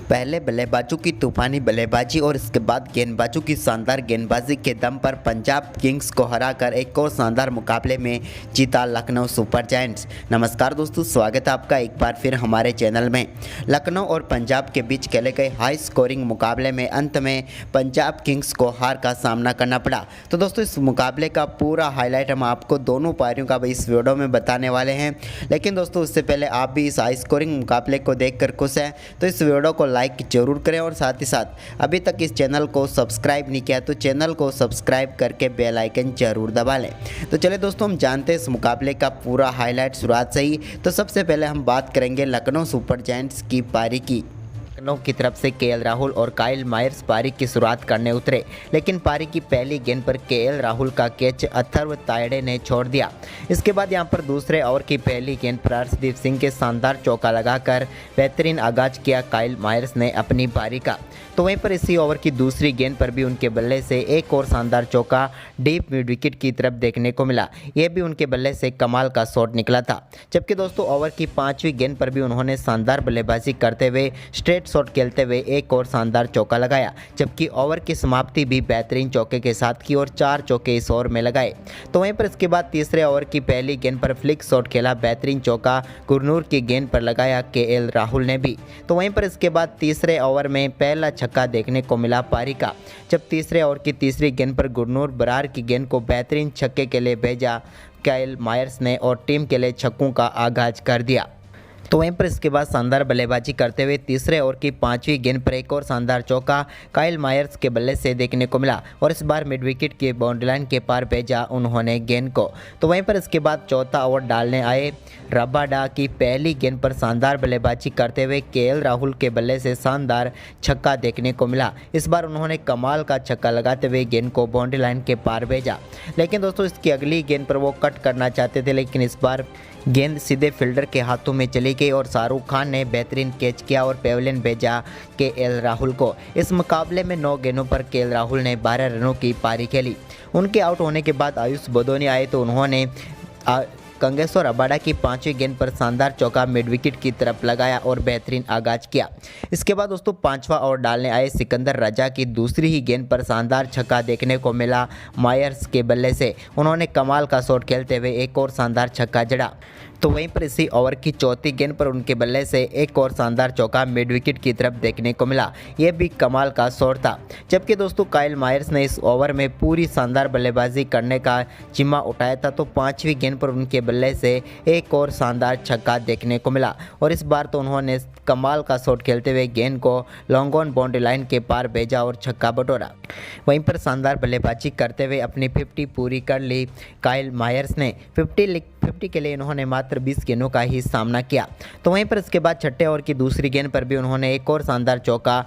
पहले बल्लेबाजों की तूफानी बल्लेबाजी और इसके बाद गेंदबाजों की शानदार गेंदबाजी के दम पर पंजाब किंग्स को हराकर एक और शानदार मुकाबले में जीता लखनऊ सुपर जायंट्स। नमस्कार दोस्तों, स्वागत है आपका एक बार फिर हमारे चैनल में। लखनऊ और पंजाब के बीच खेले गए हाई स्कोरिंग मुकाबले में अंत में पंजाब किंग्स को हार का सामना करना पड़ा। तो दोस्तों, इस मुकाबले का पूरा हाईलाइट हम आपको दोनों पारियों का इस वीडियो में बताने वाले हैं। लेकिन दोस्तों, उससे पहले आप भी इस हाई स्कोरिंग मुकाबले को देखकर खुश हैं तो इस वीडियो को लाइक जरूर करें और साथ ही साथ अभी तक इस चैनल को सब्सक्राइब नहीं किया तो चैनल को सब्सक्राइब करके बेल आइकन जरूर दबा लें। तो चलिए दोस्तों, हम जानते हैं इस मुकाबले का पूरा हाईलाइट शुरुआत से ही। तो सबसे पहले हम बात करेंगे लखनऊ सुपर जायंट्स की पारी की। लखनऊ की तरफ से केएल राहुल और काइल मायर्स पारी की शुरुआत करने उतरे, लेकिन पारी की पहली गेंद पर केएल राहुल का कैच अथर्व तायडे ने छोड़ दिया। इसके बाद यहां पर दूसरे ओवर की पहली गेंद पर हर्षदीप सिंह के शानदार चौका लगाकर बेहतरीन आगाज किया काइल मायर्स ने अपनी पारी का। तो वहीं पर इसी ओवर की दूसरी गेंद पर भी उनके बल्ले से एक और शानदार चौका डीप मिड विकेट की तरफ देखने को मिला। यह भी उनके बल्ले से कमाल का शॉट निकला था। जबकि दोस्तों, ओवर की पांचवी गेंद पर भी उन्होंने शानदार बल्लेबाजी करते हुए स्ट्रेट शॉट खेलते हुए एक और शानदार चौका लगाया। जबकि ओवर की समाप्ति भी बेहतरीन चौके के साथ की और 4 चौके इस ओवर में लगाए। तो वहीं पर इसके बाद तीसरे ओवर की पहली गेंद पर फ्लिक शॉट खेला, बेहतरीन चौका गुरनूर की गेंद पर लगाया केएल राहुल ने भी। तो वहीं पर इसके बाद तीसरे ओवर में पहला छक्का देखने को मिला पारी का, जब तीसरे ओवर की तीसरी गेंद पर गुरनूर बरार की गेंद को बेहतरीन छक्के के लिए भेजा काइल मायर्स ने और टीम के लिए छक्कों का आगाज कर दिया। तो वहीं पर इसके बाद शानदार बल्लेबाजी करते हुए तीसरे ओवर की पांचवी गेंद पर एक और शानदार चौका काइल मायर्स के बल्ले से देखने को मिला और इस बार मिड विकेट की बाउंड्री लाइन के पार भेजा उन्होंने गेंद को। तो वहीं पर इसके बाद चौथा ओवर डालने आए रबाडा की पहली गेंद पर शानदार बल्लेबाजी करते हुए केएल राहुल के बल्ले से शानदार छक्का देखने को मिला। इस बार उन्होंने कमाल का छक्का लगाते हुए गेंद को बाउंड्री लाइन के पार भेजा। लेकिन दोस्तों, इसकी अगली गेंद पर वो कट करना चाहते थे, लेकिन इस बार गेंद सीधे फील्डर के हाथों में चली गई और शाहरुख खान ने बेहतरीन कैच किया और पेविलियन भेजा केएल राहुल को। इस मुकाबले में 9 गेंदों पर केएल राहुल ने 12 रनों की पारी खेली। उनके आउट होने के बाद आयुष बदोनी आए तो उन्होंने कंगेश्वर रबाडा की पांचवी गेंद पर शानदार चौका मिड विकेट की तरफ लगाया और बेहतरीन आगाज किया। इसके बाद दोस्तों, पांचवा ओवर डालने आए सिकंदर रजा की दूसरी ही गेंद पर शानदार छक्का देखने को मिला मायर्स के बल्ले से। उन्होंने कमाल का शॉट खेलते हुए एक और शानदार छक्का जड़ा। तो वहीं पर इसी ओवर की चौथी गेंद पर उनके बल्ले से एक और शानदार चौका मिड विकेट की तरफ देखने को मिला। यह भी कमाल का शॉट था। जबकि दोस्तों, काइल मायर्स ने इस ओवर में पूरी शानदार बल्लेबाजी करने का जिम्मा उठाया था, तो पांचवी गेंद पर उनके बल्ले से एक और शानदार छक्का देखने को मिला और इस बार तो उन्होंने कमाल का शॉट खेलते हुए गेंद को लॉन्ग ऑन बाउंड्री लाइन के पार भेजा और छक्का बटोरा। वहीं पर शानदार बल्लेबाजी करते हुए अपनी 50 पूरी कर ली काइल मायर्स ने। 50 के लिए इन्होंने मात्र 20 गेंदों का ही सामना किया। तो वहीं पर इसके बाद छठे ओवर की दूसरी गेंद पर भी उन्होंने एक और शानदार चौका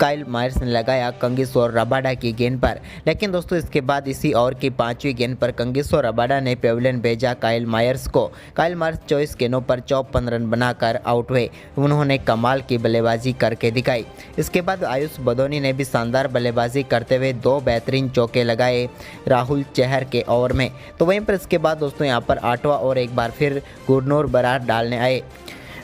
काइल मायर्स ने लगाया कंगेश्वर रबाडा की गेंद पर। लेकिन दोस्तों, इसके बाद इसी ओवर की पांचवी गेंद पर कंगेश्वर रबाडा ने पेविलियन भेजा काइल मायर्स को। काइल मायर्स 24 गेंदों पर 54 रन बनाकर आउट हुए। उन्होंने कमाल की बल्लेबाजी करके दिखाई। इसके बाद आयुष बदोनी ने भी शानदार बल्लेबाजी करते हुए 2 बेहतरीन चौके लगाए राहुल चहर के ओवर में। तो वहीं पर इसके बाद दोस्तों, यहाँ पर 8वां ओवर एक बार फिर गुरनूर बरार डालने आए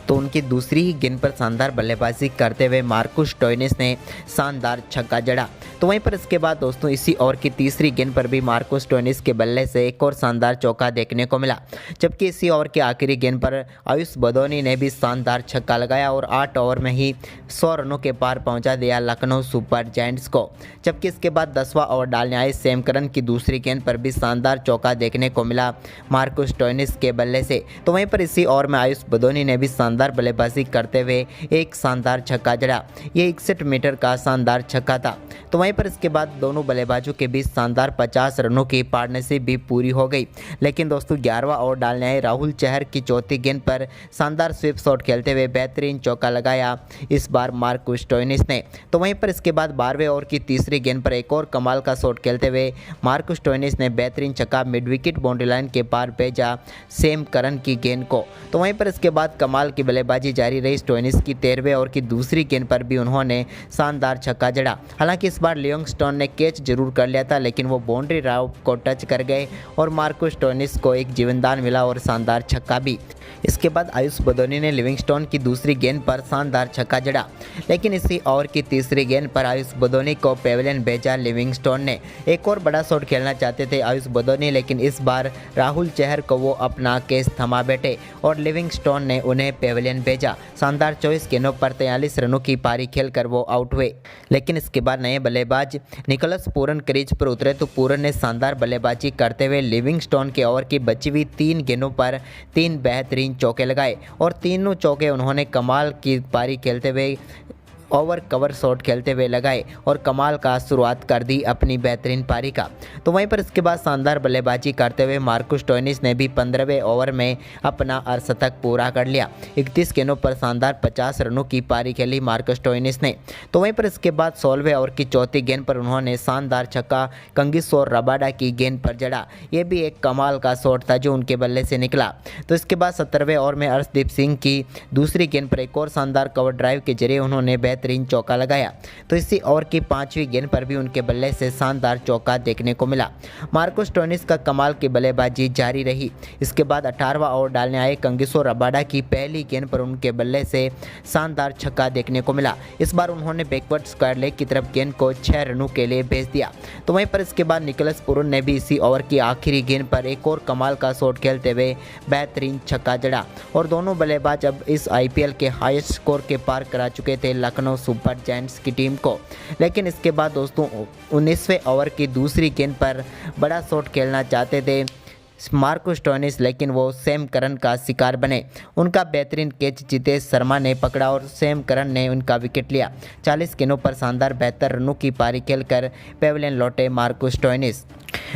तो उनकी दूसरी ही गेंद पर शानदार बल्लेबाजी करते हुए मार्कुस स्टोइनिस ने शानदार छक्का जड़ा। तो वहीं पर इसके बाद दोस्तों, इसी ओवर की तीसरी गेंद पर भी मार्कुस स्टोइनिस के बल्ले से एक और शानदार चौका देखने को मिला। जबकि इसी ओवर की आखिरी गेंद पर आयुष बदोनी ने भी शानदार छक्का लगाया और 8 ओवर में ही 100 रनों के पार पहुंचा दिया लखनऊ सुपर जायंट्स को। जबकि इसके बाद 10वां ओवर डालने आए सैम करन की दूसरी गेंद पर भी शानदार चौका देखने को मिला मार्कुस स्टोइनिस के बल्ले से। तो वहीं पर इसी ओवर में आयुष बदोनी ने भी शानदार बल्लेबाजी करते हुए एक शानदार छक्का जड़ा। ये 61 मीटर का शानदार छक्का था। तो वहीं पर इसके बाद दोनों बल्लेबाजों के बीच शानदार 50 रनों की पार्टनरशिप भी पूरी हो गई। लेकिन दोस्तों, 11वां ओवर डालने आए राहुल चहर की चौथी गेंद पर शानदार स्वीप शॉट खेलते हुए बेहतरीन चौका लगाया इस बार मार्कुस स्टोइनिस ने। तो वहीं पर इसके बाद 12वें ओवर की तीसरी गेंद पर एक और कमाल का शॉट खेलते हुए मार्कुस स्टोइनिस ने बेहतरीन छक्का मिड विकेट बाउंड्री लाइन के पार भेजा सैम करन की गेंद को। तो वहीं पर इसके बाद कमाल की बल्लेबाजी जारी रही। स्टोइनिस की 13वें ओवर की दूसरी गेंद पर भी उन्होंने शानदार छक्का जड़ा। हालांकि इस बार लिविंगस्टोन ने कैच जरूर कर लिया था, लेकिन वो बाउंड्री राव को टच कर गए और मार्कस स्टोइनिस को एक जीवनदान मिला और शानदार छक्का भी। इसके बाद आयुष बदोनी ने लिविंगस्टोन की दूसरी गेंद पर शानदार छक्का जड़ा, लेकिन इसी ओवर की तीसरी गेंद पर आयुष बदोनी को पेविलियन भेजा। लिविंगस्टोन ने एक और बड़ा शॉट खेलना चाहते थे आयुष बदोनी, लेकिन इस बार राहुल चहर को वो अपना केस थमा बैठे और लिविंगस्टोन ने उन्हें पेविलियन भेजा। शानदार 24 गेंदों पर 43 रनों की पारी खेलकर वो आउट हुए, लेकिन इसके बाद नए बल्लेबाज निकोलस पूरन क्रीज पर उतरे तो पूरन ने शानदार बल्लेबाजी करते हुए लिविंगस्टोन के ओवर की बची हुई 3 गेंदों पर 3 बेहतरीन चौके लगाए और तीनों चौके उन्होंने कमाल की पारी खेलते हुए ओवर कवर शॉट खेलते हुए लगाए और कमाल का शुरुआत कर दी अपनी बेहतरीन पारी का। तो वहीं पर इसके बाद शानदार बल्लेबाजी करते हुए मार्कस स्टोइनिस ने भी 15वें ओवर में अपना अर्धशतक पूरा कर लिया। 31 गेंदों पर शानदार 50 रनों की पारी खेली मार्कस स्टोइनिस ने। तो वहीं पर इसके बाद 16वें ओवर की चौथी गेंद पर उन्होंने शानदार छक्का कंगिसोर रबाडा की गेंद पर जड़ा। ये भी एक कमाल का शॉट था जो उनके बल्ले से निकला। तो इसके बाद 17वें ओवर में अर्शदीप सिंह की दूसरी गेंद पर एक और शानदार कवर ड्राइव के जरिए उन्होंने बेहतरीन चौका लगाया। तो इसी ओवर की 5वीं गेंद पर भी उनके बल्ले से शानदार चौका देखने को मिला। मार्कस स्टोइनिस का कमाल की बल्लेबाजी जारी रही। इसके बाद 18वां ओवर डालने आए कंगिसो रबाडा की पहली गेंद पर उनके बल्ले से शानदार छक्का देखने को मिला। इस बार उन्होंने बैकवर्ड स्क्वायर लेग की तरफ गेंद को 6 रनों के लिए भेज दिया। तो वहीं पर इसके बाद निकोलस पूरन ने भी इसी ओवर की आखिरी गेंद पर एक और कमाल का शॉट खेलते हुए बेहतरीन छक्का जड़ा और दोनों बल्लेबाज अब इस IPL के हाईएस्ट स्कोर के पार करा चुके थे लखनऊ सुपर जायंट्स की टीम को। लेकिन इसके बाद दोस्तों 19वें ओवर की दूसरी गेंद पर बड़ा शॉट खेलना चाहते थे मार्कस स्टोइनिस, लेकिन वो सैम करन का शिकार बने। उनका बेहतरीन कैच जितेश शर्मा ने पकड़ा और सैम करन ने उनका विकेट लिया। 40 गेंदों पर शानदार 72 रनों की पारी खेलकर पेविलियन लौटे मार्कस स्टोइनिस।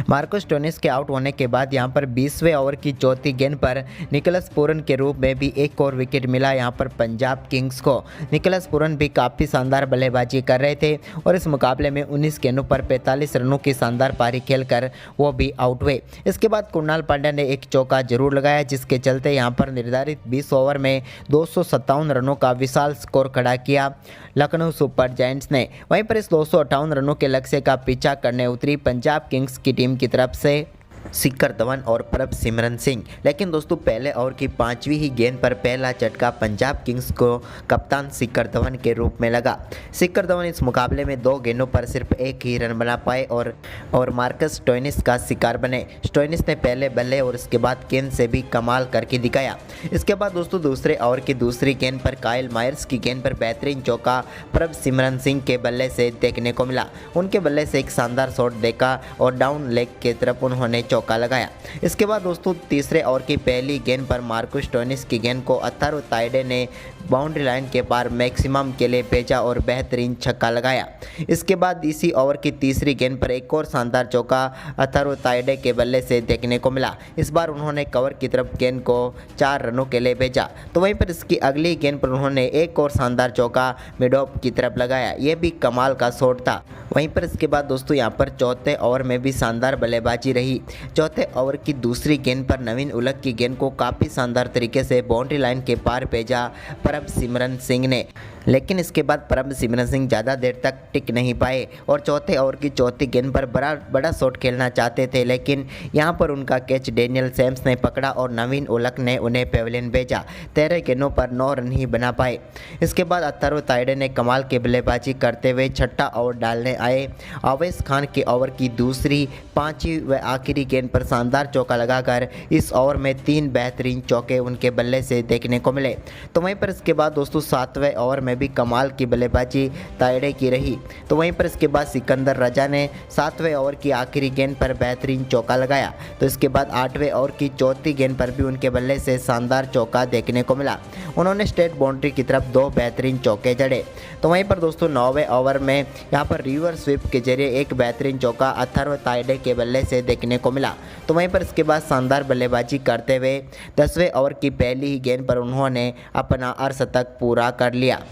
मार्कस स्टोइनिस के आउट होने के बाद यहां पर 20वें ओवर की चौथी गेंद पर निकोलस पूरन के रूप में भी एक और विकेट मिला यहां पर पंजाब किंग्स को। निकोलस पूरन भी काफ़ी शानदार बल्लेबाजी कर रहे थे और इस मुकाबले में 19 गेंदों पर 45 रनों की शानदार पारी खेलकर वो भी आउट हुए। इसके बाद कुणाल पांड्या ने एक चौका जरूर लगाया, जिसके चलते यहां पर निर्धारित 20 ओवर में 257 रनों का विशाल स्कोर खड़ा किया लखनऊ सुपर जायंट्स ने। वहीं पर इस 258 रनों के लक्ष्य का पीछा करने उतरी पंजाब किंग्स की टीम की तरफ से शिखर धवन और प्रभसिमरन सिंह। लेकिन दोस्तों पहले ओवर की 5वीं ही गेंद पर पहला झटका पंजाब किंग्स को कप्तान शिखर धवन के रूप में लगा। शिखर धवन इस मुकाबले में 2 गेंदों पर सिर्फ एक ही रन बना पाए और मार्कस स्टोइनिस का शिकार बने। स्टोइनिस ने पहले बल्ले और उसके बाद गेंद से भी कमाल करके दिखाया। इसके बाद दोस्तों दूसरे ओवर की दूसरी गेंद पर काइल मायर्स की गेंद पर बेहतरीन चौका प्रभसिमरन सिंह के बल्ले से देखने को मिला। उनके बल्ले से एक शानदार शॉट देखा और डाउन लेग की तरफ उन्होंने चौका लगाया। इसके बाद दोस्तों तीसरे ओवर की पहली गेंद पर मार्कस स्टोइनिस की गेंद को अथर्व ताइडे ने बाउंड्री लाइन के पार मैक्सिमम के लिए भेजा और बेहतरीन छक्का लगाया। इसके बाद इसी ओवर की तीसरी गेंद पर एक और शानदार चौका अथर्व ताइडे के बल्ले से देखने को मिला। इस बार उन्होंने कवर की तरफ गेंद को 4 रनों के लिए भेजा। तो वहीं पर इसकी अगली गेंद पर उन्होंने एक और शानदार चौका मिड ऑफ की तरफ लगाया। यह भी कमाल का शॉट था। वहीं पर इसके बाद दोस्तों यहाँ पर चौथे ओवर में भी शानदार बल्लेबाजी रही। चौथे ओवर की दूसरी गेंद पर नवीन उलक की गेंद को काफ़ी शानदार तरीके से बाउंड्री लाइन के पार भेजा प्रभसिमरन सिंह ने। लेकिन इसके बाद प्रभसिमरन सिंह ज़्यादा देर तक टिक नहीं पाए और चौथे ओवर की चौथी गेंद पर बड़ा शॉट खेलना चाहते थे, लेकिन यहाँ पर उनका कैच डेनियल सैम्स ने पकड़ा और नवीन उलक ने उन्हें पेविलियन भेजा। 13 गेंदों पर 9 रन ही बना पाए। इसके बाद अथर्व ताइडे ने कमाल की बल्लेबाजी करते हुए छठा ओवर डालने आए। आवेश खान के ओवर की दूसरी, 5वीं व आखिरी गेंद पर शानदार चौका लगाकर इस ओवर में 3 बेहतरीन चौके उनके बल्ले से देखने को मिले। तो वहीं पर इसके बाद दोस्तों 7वें ओवर में भी कमाल की बल्लेबाजी ताइडे की रही। तो वहीं पर इसके बाद सिकंदर रजा ने 7वें ओवर की आखिरी गेंद पर बेहतरीन चौका लगाया। तो इसके बाद 8वें ओवर की चौथी गेंद पर भी उनके बल्ले से शानदार चौका देखने को मिला। उन्होंने स्ट्रेट बाउंड्री की तरफ 2 बेहतरीन चौके जड़े। तो वहीं पर दोस्तों 9वें ओवर में यहाँ पर रिवर्स स्वीप के जरिए एक बेहतरीन चौका अथर्व ताइडे के बल्ले से देखने को मिला। तो वहीं पर इसके बाद शानदार बल्लेबाजी करते हुए 10वें ओवर की पहली ही गेंद पर उन्होंने अपना अर्धशतक पूरा कर लिया।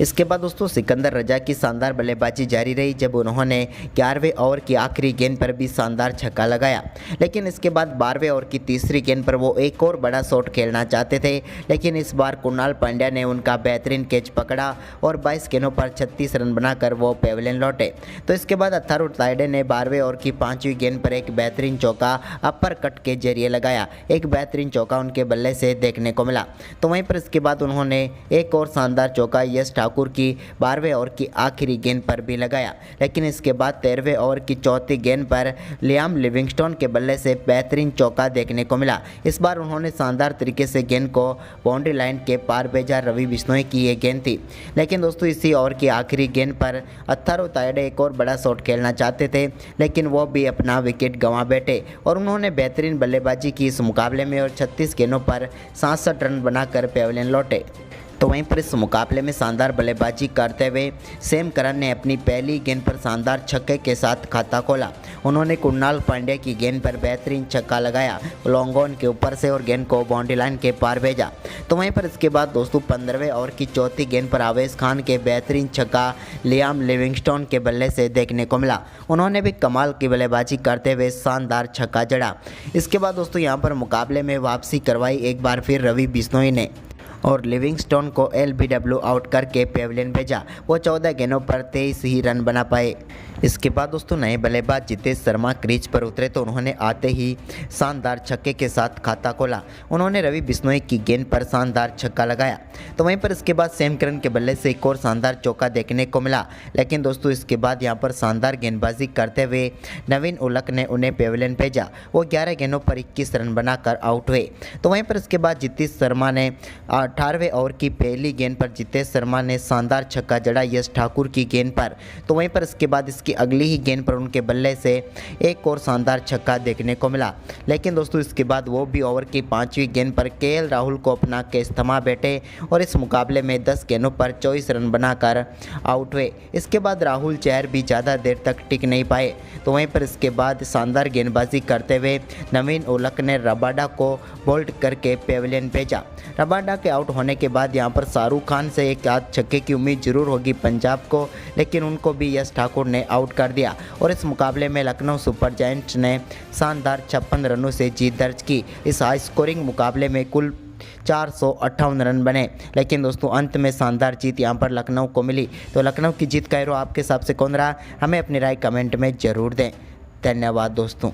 इसके बाद दोस्तों सिकंदर रजा की शानदार बल्लेबाजी जारी रही जब उन्होंने 11वें ओवर की आखिरी गेंद पर भी शानदार छक्का लगाया। लेकिन इसके बाद 12वें ओवर की तीसरी गेंद पर वो एक और बड़ा शॉट खेलना चाहते थे, लेकिन इस बार कुणाल पांड्या ने उनका बेहतरीन कैच पकड़ा और 22 गेंदों पर 36 रन बनाकर वो पेविलियन लौटे। तो इसके बाद अथारू तायडे ने 12वें ओवर की 5वीं गेंद पर एक बेहतरीन चौका अपर कट के जरिए लगाया। एक बेहतरीन चौका उनके बल्ले से देखने को मिला। तो वहीं पर इसके बाद उन्होंने एक और शानदार चौका यश ठाकुर की 12वें ओवर की आखिरी गेंद पर भी लगाया। लेकिन इसके बाद 13वें ओवर की चौथी गेंद पर लियाम लिविंगस्टोन के बल्ले से बेहतरीन चौका देखने को मिला। इस बार उन्होंने शानदार तरीके से गेंद को बाउंड्री लाइन के पार भेजा। रवि बिश्नोई की ये गेंद थी। लेकिन दोस्तों इसी ओवर की आखिरी गेंद पर अथारू तायडे एक और बड़ा शॉट खेलना चाहते थे, लेकिन वो भी अपना विकेट गंवा बैठे और उन्होंने बेहतरीन बल्लेबाजी की इस मुकाबले में और 36 गेंदों पर 67 रन बनाकर पेविलियन लौटे। तो वहीं पर इस मुकाबले में शानदार बल्लेबाजी करते हुए सैम करन ने अपनी पहली गेंद पर शानदार छक्के के साथ खाता खोला। उन्होंने कुणाल पांड्या की गेंद पर बेहतरीन छक्का लगाया लॉन्ग ऑन के ऊपर से और गेंद को बाउंड्री लाइन के पार भेजा। तो वहीं पर इसके बाद दोस्तों 15वें ओवर की चौथी गेंद पर आवेश खान के बेहतरीन छक्का लियाम लिविंगस्टोन के बल्ले से देखने को मिला। उन्होंने भी कमाल की बल्लेबाजी करते हुए शानदार छक्का जड़ा। इसके बाद दोस्तों यहाँ पर मुकाबले में वापसी करवाई एक बार फिर रवि बिश्नोई ने और लिविंगस्टोन को LBW आउट करके पेविलियन भेजा। वो 14 गेंदों पर 23 ही रन बना पाए। इसके बाद दोस्तों नए बल्लेबाज जितेश शर्मा क्रीज पर उतरे तो उन्होंने आते ही शानदार छक्के के साथ खाता खोला। उन्होंने रवि बिश्नोई की गेंद पर शानदार छक्का लगाया। तो वहीं पर इसके बाद सैम करन के बल्ले से एक और शानदार चौका देखने को मिला। लेकिन दोस्तों इसके बाद यहाँ पर शानदार गेंदबाजी करते हुए नवीन उलक ने उन्हें पेविलियन भेजा। वो 11 गेंदों पर 21 रन बनाकर आउट हुए। तो वहीं पर इसके बाद जितेश शर्मा ने 18वें ओवर की पहली गेंद पर जितेश शर्मा ने शानदार छक्का जड़ा यश ठाकुर की गेंद पर। तो वहीं पर इसके बाद इसकी अगली ही गेंद पर उनके बल्ले से एक और शानदार छक्का देखने को मिला। लेकिन दोस्तों इसके बाद वो भी ओवर की 5वीं गेंद पर KL राहुल को अपना कैच थमा बैठे और इस मुकाबले में 10 गेंदों पर 24 रन बनाकर आउट हुए। इसके बाद राहुल चहर भी ज़्यादा देर तक टिक नहीं पाए। तो वहीं पर इसके बाद शानदार गेंदबाजी करते हुए नवीन उलक ने रबाडा को बोल्ड करके पेविलियन भेजा। रबाडा के आउट होने के बाद यहां पर शाहरुख खान से एक आध छक्के की उम्मीद जरूर होगी पंजाब को, लेकिन उनको भी यश ठाकुर ने आउट कर दिया और इस मुकाबले में लखनऊ सुपर जायंट्स ने शानदार 56 रनों से जीत दर्ज की। इस हाई स्कोरिंग मुकाबले में कुल 458 रन बने। लेकिन दोस्तों अंत में शानदार जीत यहां पर लखनऊ को मिली। तो लखनऊ की जीत का हीरो आपके हिसाब से कौन रहा, हमें अपनी राय कमेंट में ज़रूर दें। धन्यवाद दोस्तों।